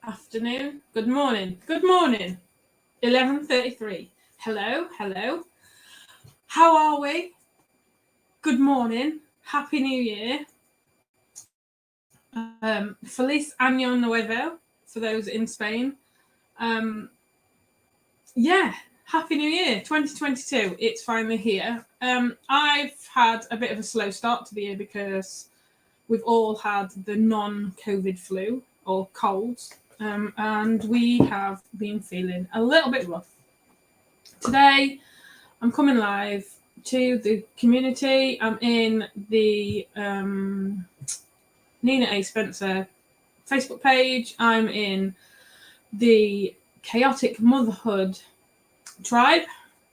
afternoon, good morning, 11:33. Hello. How are we? Good morning. Happy New Year. Feliz Año Nuevo for those in Spain. Happy New Year, 2022. It's finally here. I've had a bit of a slow start to the year because we've all had the non-COVID flu or colds, and we have been feeling a little bit rough. Today, I'm coming live to the community. I'm in the Nina A. Spencer Facebook page. I'm in the Chaotic Motherhood Tribe,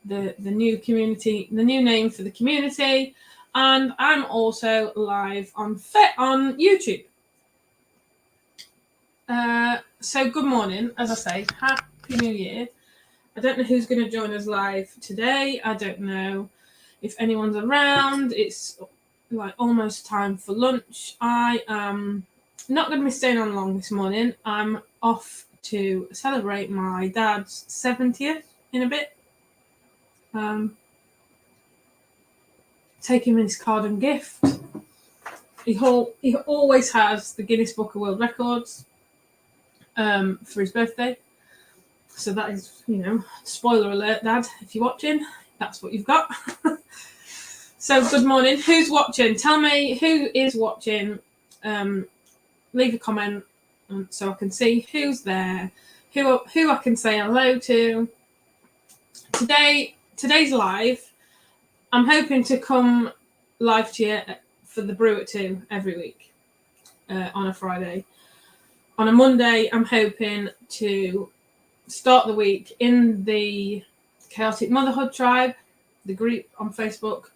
the new community, the new name for the community, and I'm also live on YouTube. So good morning, as I say, Happy New Year. I don't know who's going to join us live today. I don't know if anyone's around. It's like almost time for lunch. I am not going to be staying on long this morning. I'm off to celebrate my dad's 70th in a bit. Take him his card and gift. He always has the Guinness Book of World Records for his birthday. So that is, spoiler alert, Dad, if you're watching, that's what you've got. So good morning. Who's watching? Tell me who is watching. Leave a comment so I can see who's there, who I can say hello to. Today's live. I'm hoping to come live to you for the Brew at 2 every week on a Friday. On a Monday, I'm hoping to start the week in the Chaotic Motherhood Tribe, the group on Facebook.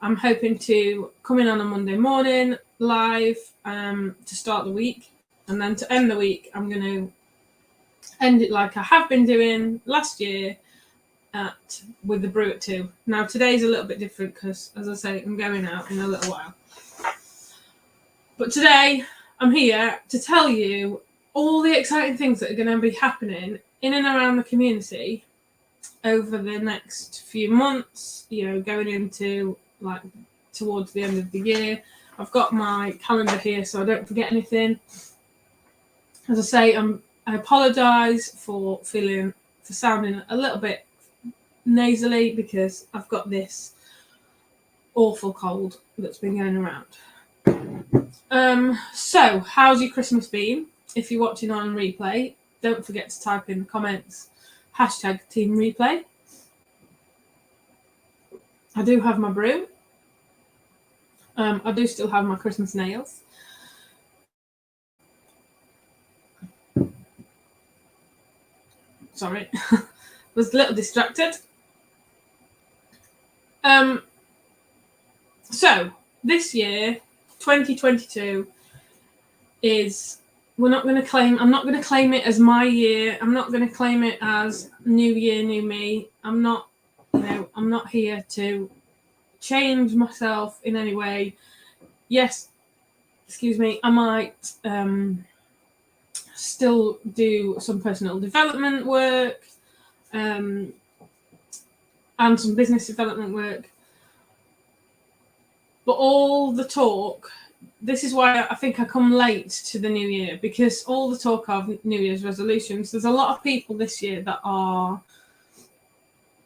I'm hoping to come in on a Monday morning live to start the week, and then to end the week, I'm going to end it like I have been doing last year with the Brew at 2. Now today's a little bit different because, as I say, I'm going out in a little while. But today I'm here to tell you all the exciting things that are going to be happening in and around the community over the next few months, going into towards the end of the year. I've got my calendar here so I don't forget anything. As I say, I apologise for sounding a little bit nasally because I've got this awful cold that's been going around. So how's your Christmas been? If you're watching on replay, don't forget to type in the comments #Team Replay. I do have my brew. I do still have my Christmas nails. Sorry, was a little distracted. So this year, 2022, I'm not going to claim it as my year. I'm not going to claim it as new year, new me. I'm not here to change myself in any way. Yes, I might still do some personal development work and some business development work. But all the talk, this is why I think I come late to the new year, because all the talk of New Year's resolutions, there's a lot of people this year that are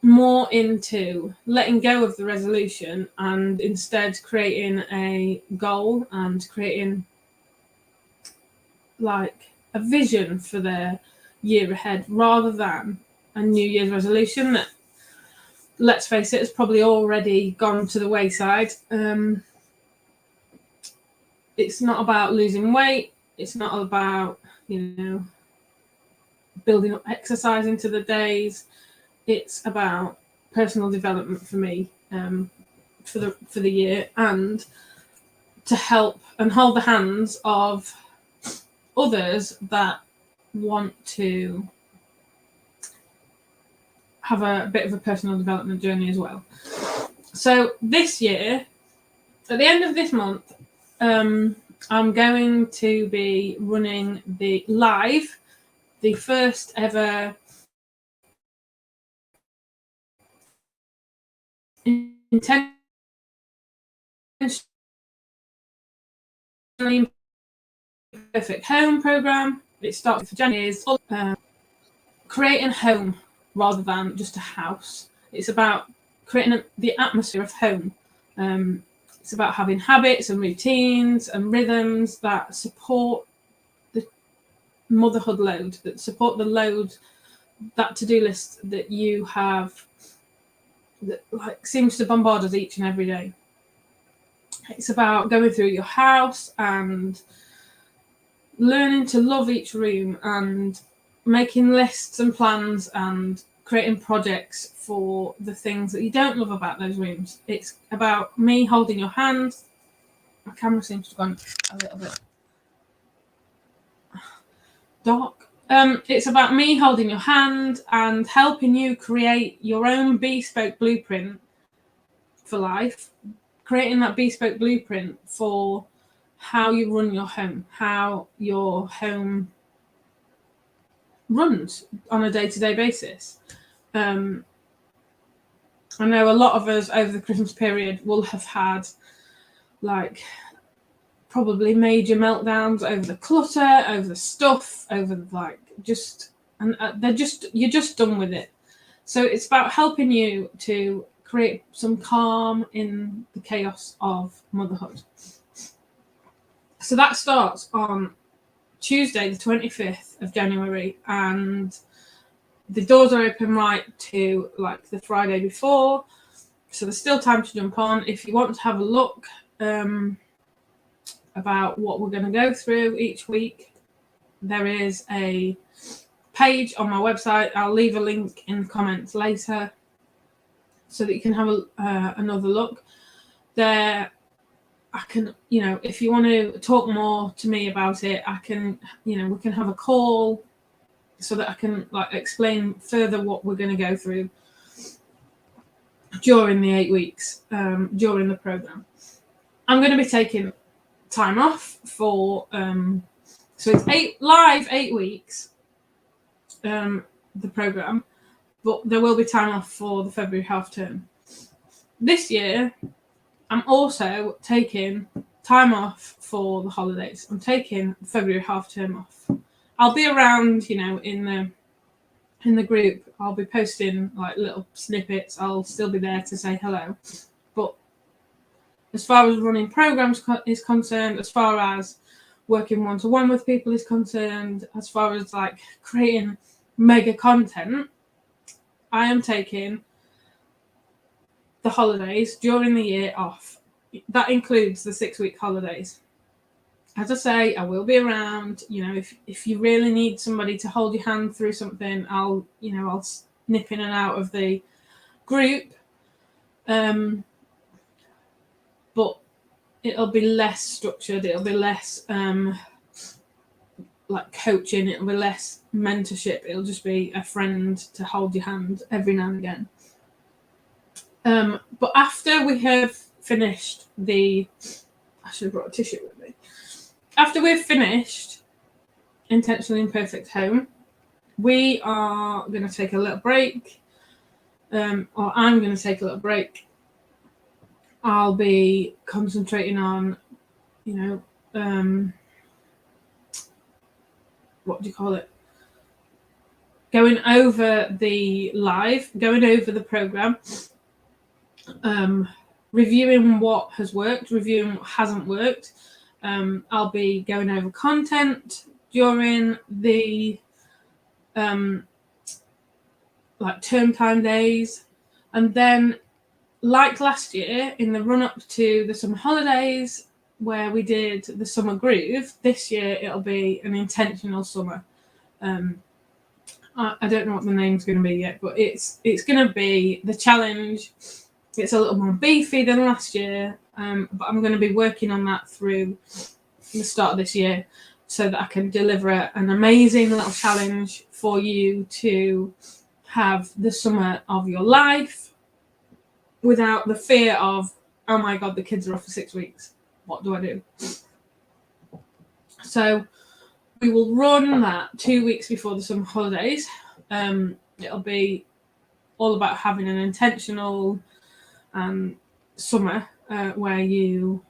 more into letting go of the resolution and instead creating a goal and creating like a vision for their year ahead rather than a New Year's resolution that, let's face it, has probably already gone to the wayside. It's not about losing weight. It's not about, building up exercise into the days. It's about personal development for me for the year, and to help and hold the hands of others that want to have a bit of a personal development journey as well. So this year, at the end of this month, I'm going to be running the live the first ever intentionally perfect home program. It starts for January. Is creating home rather than just a house. It's about creating the atmosphere of home. It's about having habits and routines and rhythms that support the motherhood load, that support the load, that to-do list that you have, that like seems to bombard us each and every day. It's about going through your house and learning to love each room and making lists and plans and creating projects for the things that you don't love about those rooms. It's about me holding your hand. My camera seems to have gone a little bit dark. It's about me holding your hand and helping you create your own bespoke blueprint for life, creating that bespoke blueprint for how you run your home, how your home runs on a day-to-day basis. I know a lot of us over the Christmas period will have had like probably major meltdowns over the clutter, over the stuff, over like just, and you're just done with it. So it's about helping you to create some calm in the chaos of motherhood. So that starts on Tuesday, the 25th of January, and the doors are open right to like the Friday before. So there's still time to jump on. If you want to have a look about what we're going to go through each week, there is a page on my website. I'll leave a link in the comments later so that you can have another look. There, I can, if you want to talk more to me about it, I can, we can have a call so that I can like explain further what we're going to go through during the 8 weeks, during the program. I'm going to be taking time off for, so it's 8 weeks, the program, but there will be time off for the February half term. This year, I'm also taking time off for the holidays. I'm taking February half term off. I'll be around, in the group. I'll be posting like little snippets. I'll still be there to say hello. But as far as running programs is concerned, as far as working one-to-one with people is concerned, as far as like creating mega content, I am taking the holidays during the year off. That includes the 6-week holidays. As I say, I will be around. If you really need somebody to hold your hand through something, I'll nip in and out of the group. But it'll be less structured. It'll be less like coaching. It'll be less mentorship. It'll just be a friend to hold your hand every now and again. But after we have finished I should have brought a tissue with me. After we've finished Intentionally Imperfect Home, we are going to take a little break, or I'm going to take a little break. I'll be concentrating on, what do you call it? Going over the program, reviewing what has worked, reviewing what hasn't worked. I'll be going over content during the like term time days, and then like last year in the run up to the summer holidays where we did the summer groove, this year it'll be an intentional summer. I don't know what the name's going to be yet, but it's going to be the challenge. It's a little more beefy than last year, but I'm going to be working on that through the start of this year so that I can deliver an amazing little challenge for you to have the summer of your life without the fear of, oh my God, the kids are off for 6 weeks. What do I do? So We will run that 2 weeks before the summer holidays. It'll be all about having an intentional summer where you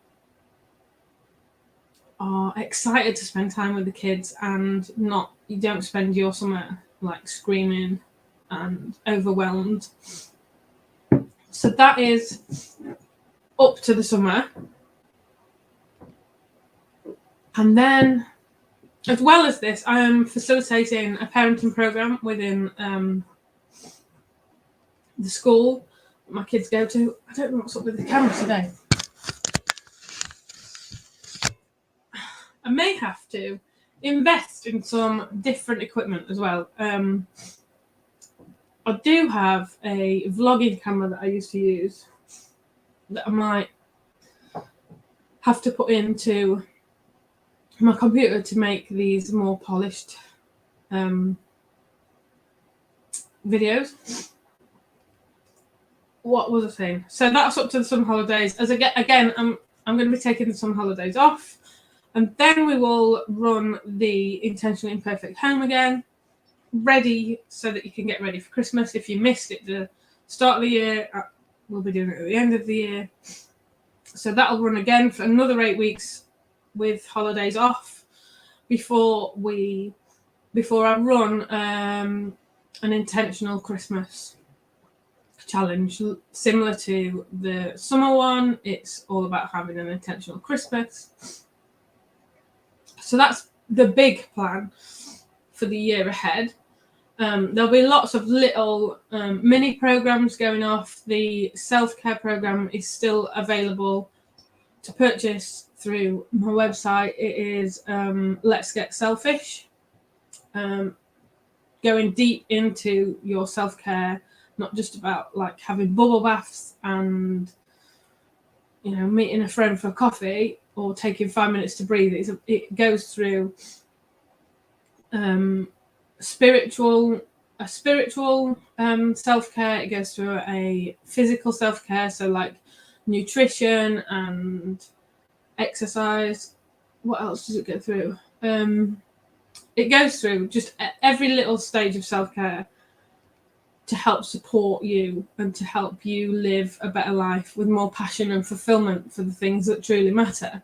are excited to spend time with the kids and you don't spend your summer like screaming and overwhelmed. So that is up to the summer. And then, as well as this, I am facilitating a parenting program within the school my kids go to. I don't know what's up with the camera today. I may have to invest in some different equipment as well. I do have a vlogging camera that I used to use that I might have to put into my computer to make these more polished videos. What was I saying? So that's up to the summer holidays. As again, I'm going to be taking the summer holidays off, and then we will run the Intentionally Imperfect home again, ready so that you can get ready for Christmas. If you missed it the start of the year, we'll be doing it at the end of the year. So that'll run again for another 8 weeks with holidays off before I run an intentional Christmas challenge similar to the summer one. It's all about having an intentional Christmas. So that's the big plan for the year ahead. There'll be lots of little mini programs going off. The self-care program is still available to purchase through my website. It is Let's Get Selfish. Going deep into your self-care, not just about like having bubble baths and meeting a friend for coffee or taking 5 minutes to breathe. It goes through spiritual self-care. It goes through a physical self-care, so like nutrition and exercise. What else does it go through? It goes through just every little stage of self-care to help support you and to help you live a better life with more passion and fulfillment for the things that truly matter.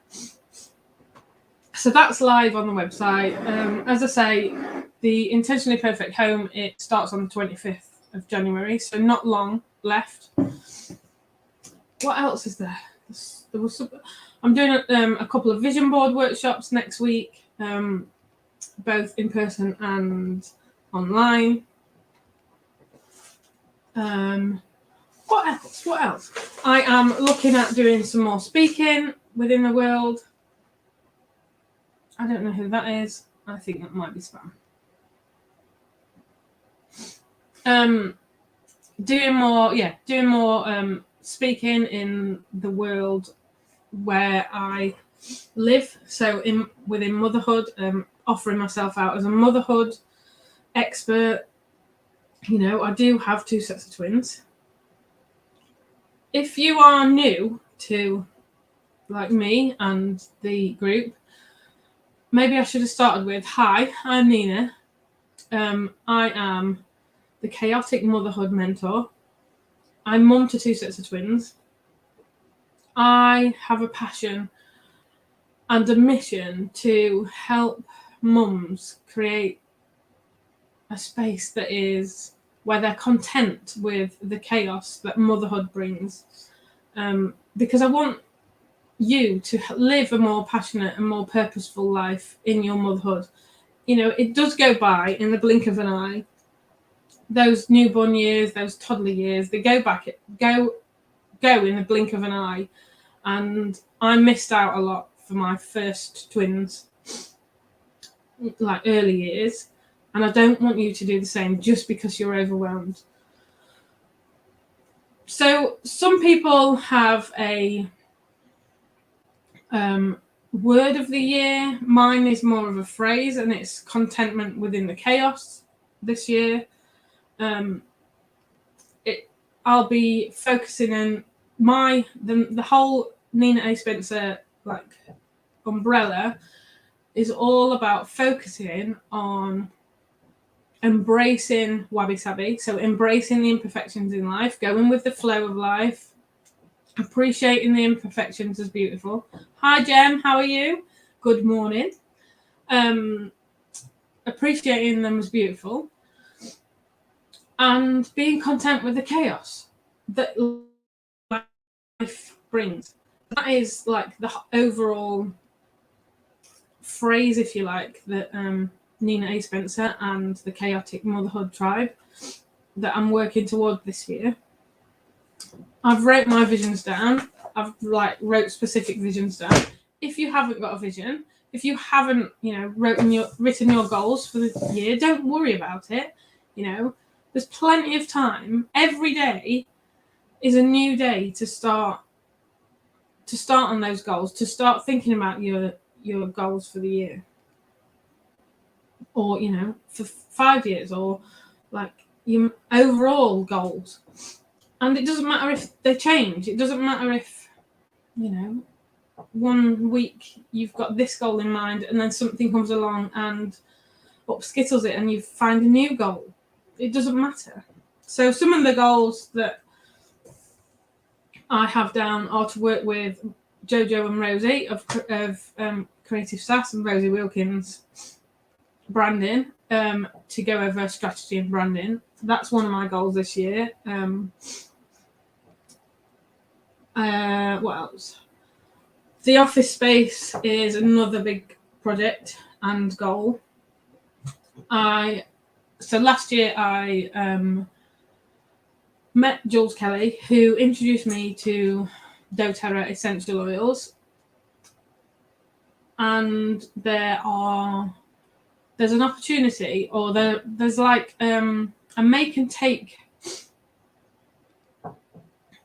So that's live on the website. As I say, the Intentionally Perfect Home, it starts on the 25th of January, so not long left. What else is there? There was I'm doing a couple of vision board workshops next week, both in person and online. What else? I am looking at doing some more speaking within the world. I don't know who that is. I think that might be spam. Doing more speaking in the world where I live. So within motherhood, offering myself out as a motherhood expert. I do have 2 sets of twins. If you are new to like me and the group, maybe I should have started with, hi, I'm Nina. I am the chaotic motherhood mentor. I'm mum to 2 sets of twins. I have a passion and a mission to help mums create a space that is where they're content with the chaos that motherhood brings. Because I want you to live a more passionate and more purposeful life in your motherhood. It does go by in the blink of an eye. Those newborn years, those toddler years, they go in the blink of an eye. And I missed out a lot for my first twins, like early years. And I don't want you to do the same just because you're overwhelmed. So some people have a word of the year. Mine is more of a phrase, and it's contentment within the chaos this year. I'll be focusing on the whole Nina A. Spencer like umbrella is all about focusing on embracing wabi-sabi, so embracing the imperfections in life, going with the flow of life, appreciating the imperfections as beautiful. Hi Jem, how are you? Good morning. Appreciating them as beautiful and being content with the chaos that life brings. That is like the overall phrase, if you like, that Nina A. Spencer and the Chaotic Motherhood Tribe that I'm working toward this year. I've wrote my visions down. I've wrote specific visions down. If you haven't got a vision, if you haven't, written your goals for the year, don't worry about it. There's plenty of time. Every day is a new day to start on those goals, to start thinking about your goals for the year, or for 5 years, or like your overall goals. And it doesn't matter if they change. It doesn't matter if 1 week you've got this goal in mind and then something comes along and upskittles it and you find a new goal. It doesn't matter. So some of the goals that I have down are to work with Jojo and Rosie of Creative Sass and Rosie Wilkins branding, to go over strategy and branding. That's one of my goals this year. What else? The office space is another big project and goal. So last year I met Jules Kelly, who introduced me to doTERRA essential oils, and there's an opportunity, or there's like a make and take,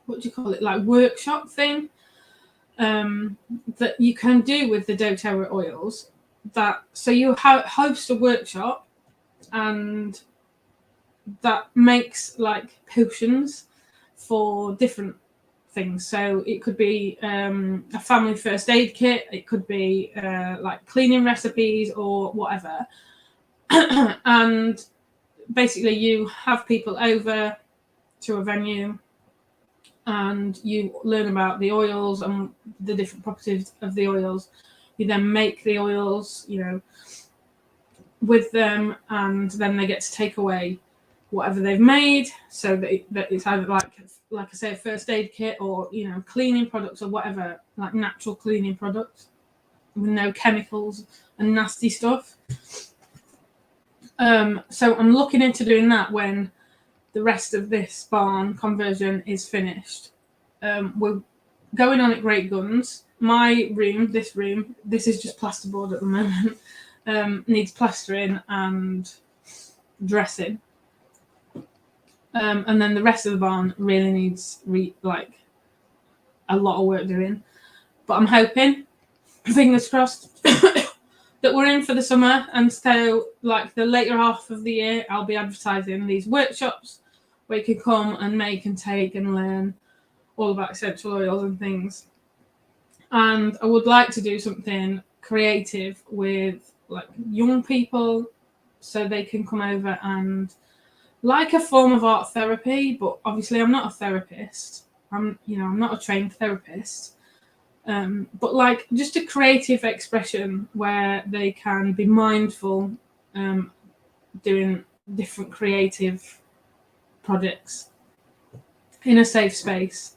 what do you call it, like workshop thing, that you can do with the doTERRA oils. So you host a workshop, and that makes like potions for different things. So it could be a family first aid kit, it could be like cleaning recipes or whatever. And basically you have people over to a venue and you learn about the oils and the different properties of the oils. You then make the oils, with them, and then they get to take away whatever they've made, so that it's either like I say, a first aid kit, or cleaning products, or whatever, like natural cleaning products with no chemicals and nasty stuff. So I'm looking into doing that when the rest of this barn conversion is finished. We're going on at great guns. My room, this is just plasterboard at the moment, needs plastering and dressing. And then the rest of the barn really needs a lot of work doing. But I'm hoping, fingers crossed, that we're in for the summer, and so like the later half of the year I'll be advertising these workshops where you can come and make and take and learn all about essential oils and things. And I would like to do something creative with like young people, so they can come over, and like a form of art therapy. But obviously I'm not a therapist. I'm not a trained therapist. But like just a creative expression where they can be mindful, doing different creative projects in a safe space,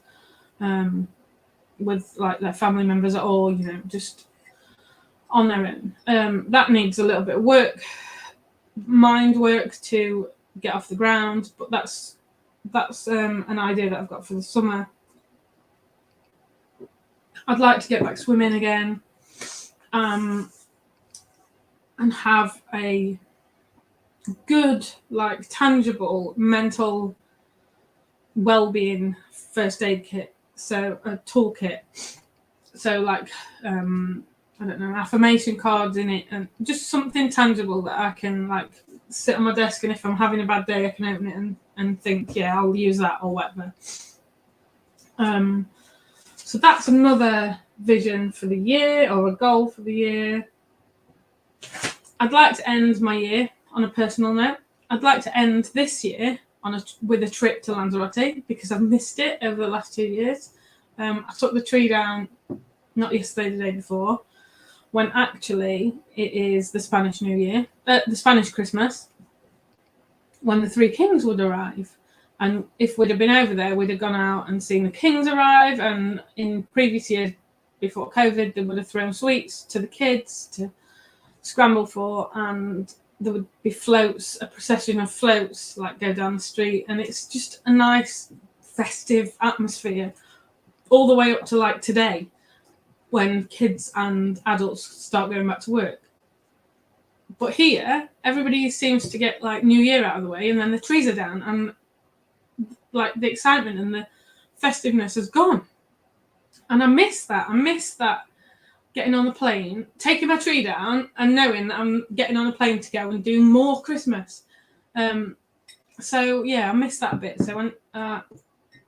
with like their family members, or just on their own. That needs a little bit of work, mind work, to get off the ground, but that's an idea that I've got for the summer. I'd like to get back swimming again, and have a good, like, tangible mental well-being first aid kit, so a toolkit, so like I don't know, affirmation cards in it, and just something tangible that I can like sit on my desk, and if I'm having a bad day I can open it and think, yeah, I'll use that or whatever. So that's another vision for the year, or a goal for the year. I'd like to end my year on a personal note. I'd like to end this year with a trip to Lanzarote because I've missed it over the last 2 years. I took the tree down not yesterday, the day before, when actually it is the Spanish New Year, the Spanish Christmas, when the Three Kings would arrive. And if we'd have been over there, we'd have gone out and seen the Kings arrive. And in previous years, before COVID, they would have thrown sweets to the kids to scramble for, and there would be floats, a procession of floats, like go down the street. And it's just a nice, festive atmosphere all the way up to like today, when kids and adults start going back to work. But here, everybody seems to get like New Year out of the way, and then the trees are down, and like the excitement and the festiveness has gone. And I miss that. I miss that getting on the plane, taking my tree down, and knowing that I'm getting on a plane to go and do more Christmas. So yeah, I miss that bit. So when,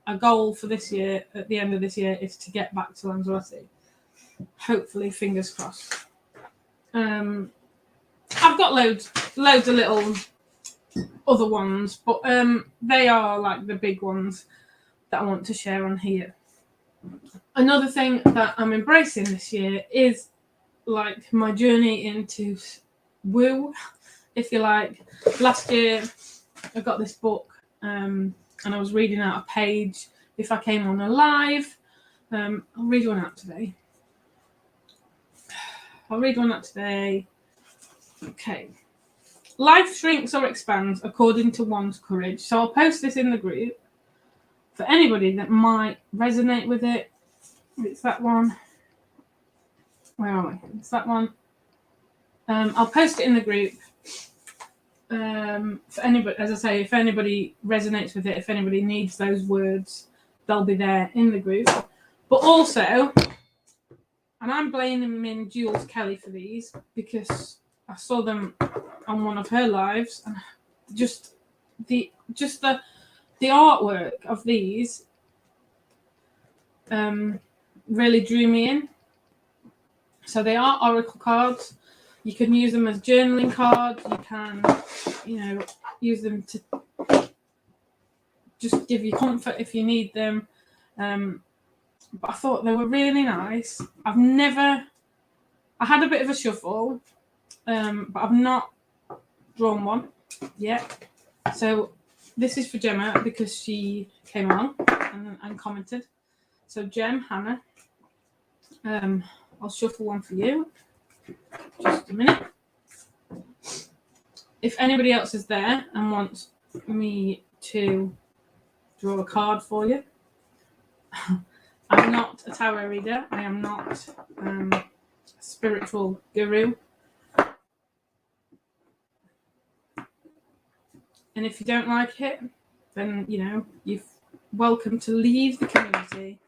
a goal for this year, at the end of this year, is to get back to Lanzarote. Hopefully, fingers crossed. I've got loads of little other ones, but they are like the big ones that I want to share on here. Another thing that I'm embracing this year is like my journey into woo, if you like. Last year, I got this book, and I was reading out a page if I came on a live. I'll read one out today. Okay. Life shrinks or expands according to one's courage. So I'll post this in the group for anybody that might resonate with it. It's that one. Where are we? It's that one. I'll post it in the group. For anybody, as I say, if anybody resonates with it, if anybody needs those words, they'll be there in the group. But also, and I'm blaming Jules Kelly for these because I saw them on one of her lives, and just the artwork of these really drew me in. So they are oracle cards. You can use them as journaling cards. You can, use them to just give you comfort if you need them. But I thought they were really nice. I had a bit of a shuffle, but I've not drawn one yet. So this is for Gemma because she came on and commented. So Hannah, I'll shuffle one for you. Just a minute. If anybody else is there and wants me to draw a card for you, I'm not a tarot reader. I am not a spiritual guru. And if you don't like it, then, you're welcome to leave the community.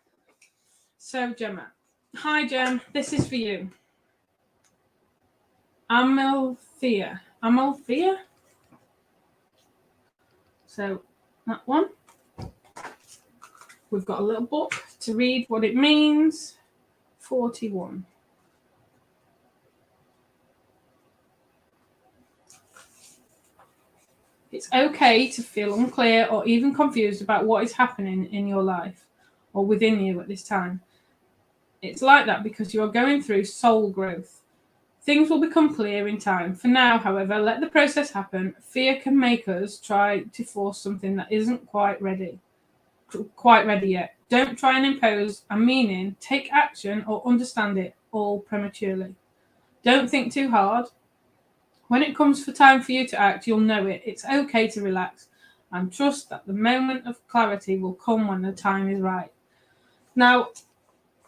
So, Gemma. Hi, Gem. This is for you. Amalthea. So, that one. We've got a little book to read what it means. 41. It's okay to feel unclear or even confused about what is happening in your life or within you at this time. It's like that because you are going through soul growth. Things will become clear in time. For now, however, let the process happen. Fear can make us try to force something that isn't quite ready yet. Don't try and impose a meaning, take action, or understand it all prematurely. Don't think too hard. When it comes for time for you to act, you'll know it. It's okay to relax and trust that the moment of clarity will come when the time is right. Now,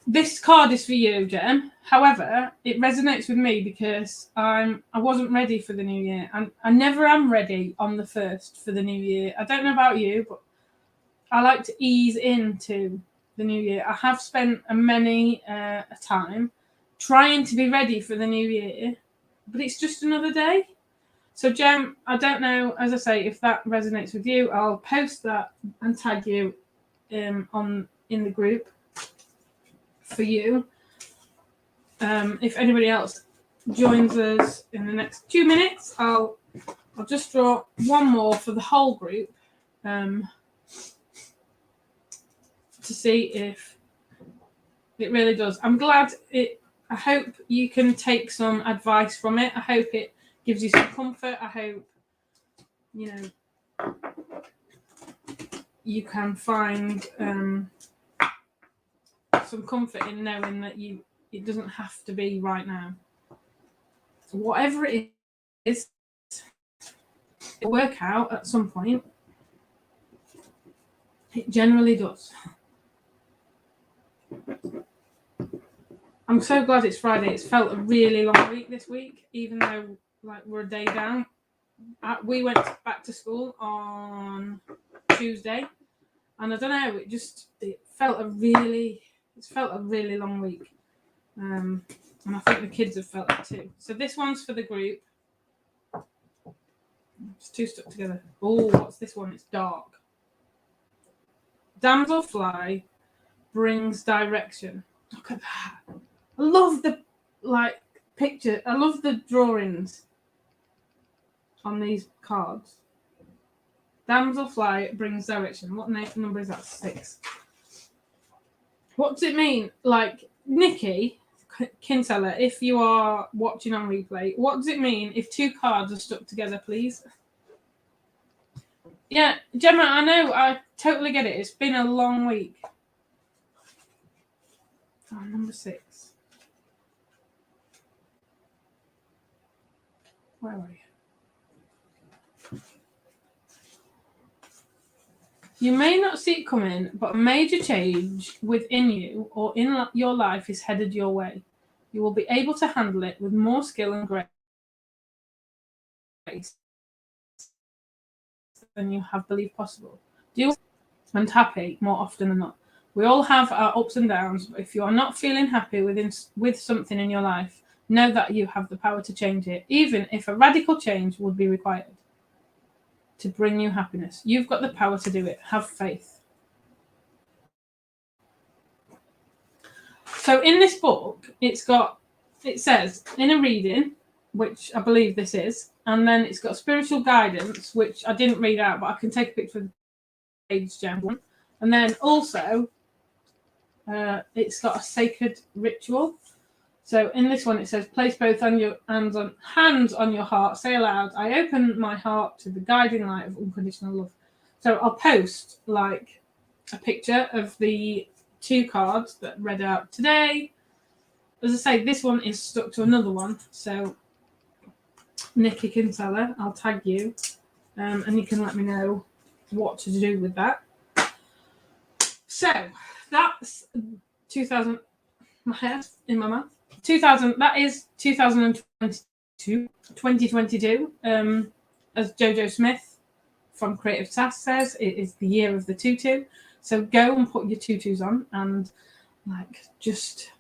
this card is for you, Jem. However, it resonates with me because I wasn't ready for the new year. And I never am ready on the 1st for the new year. I don't know about you, but I like to ease into the new year. I have spent many a time trying to be ready for the new year, but it's just another day. So, Jem, I don't know, as I say, if that resonates with you. I'll post that and tag you in the group for you. If anybody else joins us in the next 2 minutes, I'll just draw one more for the whole group to see if it really does. I'm glad it. I hope you can take some advice from it. I hope it gives you some comfort. I hope you can find some comfort in knowing that it doesn't have to be right now. Whatever it is, it'll work out at some point. It generally does. I'm so glad it's Friday. It's felt a really long week this week, even though we're a day down. We went back to school on Tuesday, and I don't know. It felt a really long week, and I think the kids have felt it too. So this one's for the group. It's two stuck together. Oh, what's this one? It's dark. Damselfly brings direction. Look at that. I love the picture. I love the drawings on these cards. Damselfly brings direction. What number is that? 6. What does it mean? Nikki Kinsella, if you are watching on replay, what does it mean if 2 cards are stuck together, please? Yeah, Gemma, I know. I totally get it. It's been a long week. Oh, number 6. Where are you? You may not see it coming, but a major change within you or in your life is headed your way. You will be able to handle it with more skill and grace than you have believed possible. Do and happy more often than not. We all have our ups and downs, but if you are not feeling happy with something in your life, know that you have the power to change it, even if a radical change would be required to bring you happiness. You've got the power to do it. Have faith. So in this book, it says in a reading, which I believe this is, and then it's got spiritual guidance, which I didn't read out, but I can take a picture of the page, Jen. And then also, it's got a sacred ritual. So in this one, it says, place both hands on your heart. Say aloud, I open my heart to the guiding light of unconditional love. So I'll post a picture of the 2 cards that read out today. As I say, this one is stuck to another one. So Nikki Kinsella, I'll tag you, and you can let me know what to do with that. So that's 2000. My hair's in my mouth. 2000. That is 2022. 2022. As Jojo Smith from Creative Task says, it is the year of the tutu. So go and put your tutus on and just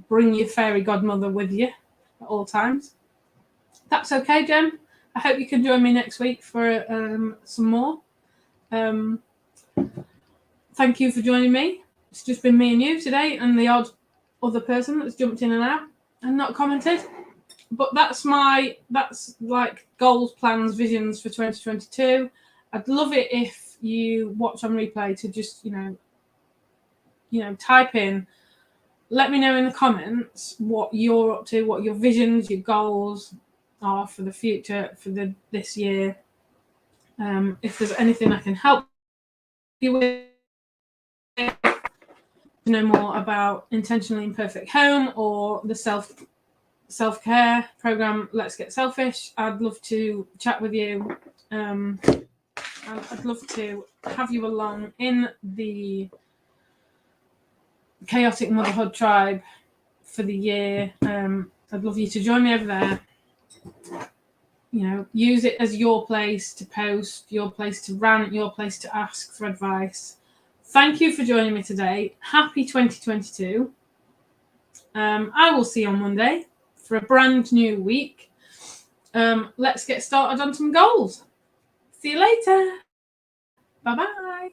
bring your fairy godmother with you at all times. That's okay, Jen. I hope you can join me next week for some more. Thank you for joining me. It's just been me and you today, and the odd other person that's jumped in and out and not commented. But that's goals, plans, visions for 2022. I'd love it if you watch on replay to just type in, let me know in the comments what you're up to, what your visions, your goals are for the future, for this year. If there's anything I can help you with, to know more about Intentionally Imperfect Home or the self-care program, Let's Get Selfish, I'd love to chat with you. I'd love to have you along in the Chaotic Motherhood Tribe for the year. I'd love you to join me over there. Use it as your place to post, your place to rant, your place to ask for advice. Thank you for joining me today. Happy 2022. I will see you on Monday for a brand new week. Let's get started on some goals. See you later. Bye-bye.